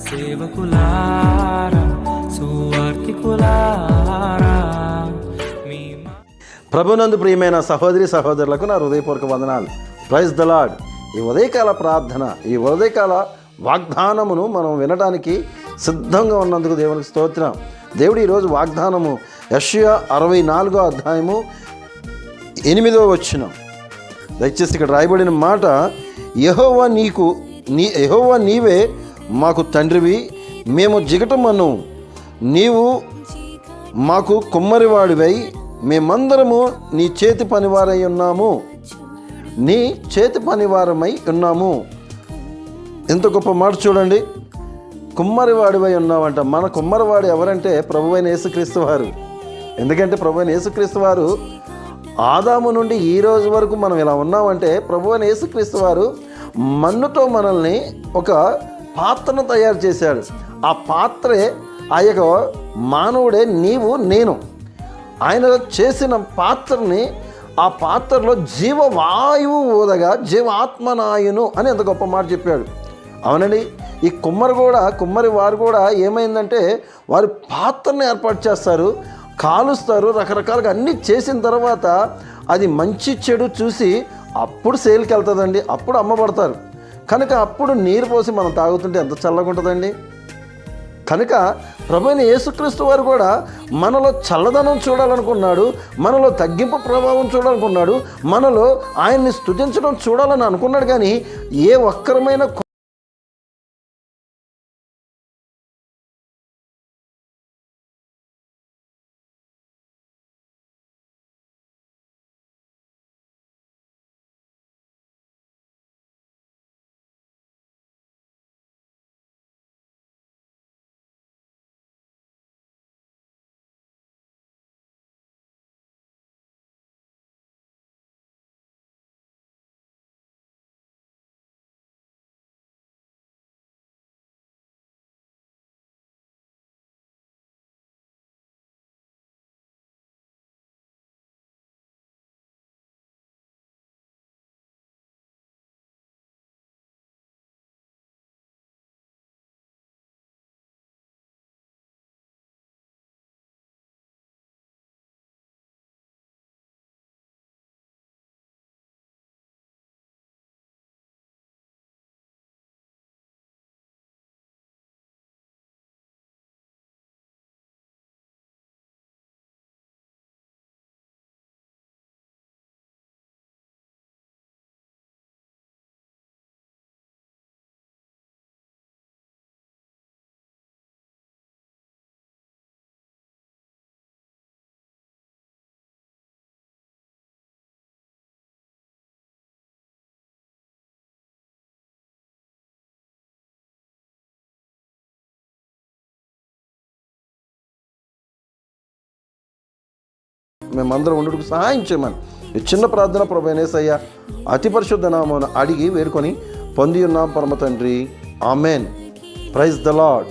సేవకులారా సువార్తికులారా ప్రభునందు ప్రియమైన సహోదరి సహోదరులకు నా హృదయపూర్వక వందనాలు. Praise the Lord. ఈ ఉదయకాల ప్రార్థన, ఈ ఉదయకాల వాగ్దానమును మనం వినడానికి సిద్ధంగా ఉన్నందుకు దేవునికి స్తోత్రం. దేవుడు ఈరోజు వాగ్దానము యెషయా 64వ అధ్యాయము 8వ వచనం. దయచేసి ఇక్కడ రాయబడిన మాట, యెహోవా నీవే మాకు తండ్రివి, మేము జిగటమను, నీవు మాకు కుమ్మరివాడివై, మేమందరము నీ చేతి పనివారై ఉన్నాము, నీ చేతి పనివారమై ఉన్నాము. ఎంత గొప్ప మాట చూడండి. కుమ్మరివాడివై ఉన్నామంట. మన కుమ్మరివాడు ఎవరంటే ప్రభువైన యేసుక్రీస్తు వారు. ఎందుకంటే ప్రభువైన యేసుక్రీస్తు వారు ఆదాము నుండి ఈ రోజు వరకు మనం ఇలా ఉన్నామంటే ప్రభువైన యేసుక్రీస్తు వారు మన్నుతో మనల్ని ఒక పాత్రను తయారు చేశాడు. ఆ పాత్రే ఆ యొక్క మానవుడే నీవు నేను. ఆయన చేసిన పాత్రని, ఆ పాత్రలో జీవవాయువు ఊదగా జీవాత్మనాయును అని ఎంత గొప్ప మాట చెప్పాడు. అవునండి, ఈ కుమ్మరి వారు కూడా ఏమైందంటే వారు పాత్రని ఏర్పాటు చేస్తారు, కాలుస్తారు, రకరకాలుగా అన్నీ చేసిన తర్వాత అది మంచి చెడు చూసి అప్పుడు సేల్కి వెళ్తుందండి, అప్పుడు అమ్మబడతారు. కనుక అప్పుడు నీరు పోసి మనం తాగుతుంటే ఎంత చల్లగా ఉంటుందండి. కనుక ప్రభువైన యేసుక్రీస్తు వారు కూడా మనలో చల్లదనం చూడాలనుకున్నాడు, మనలో తగ్గింపు ప్రభావం చూడాలనుకున్నాడు, మనలో ఆయన్ని స్తుతించడం చూడాలని అనుకున్నాడు. కానీ ఏ ఒక్కరమైన మేమందరం ఉండుటకు సహాయం చేయమని ఈ చిన్న ప్రార్థన ప్రభువైన యేసయ్య అతి పరిశుద్ధ నామమున అడిగి వేడుకొని పొంది ఉన్నాం పరమ తండ్రి. ఆమెన్. Praise the lord.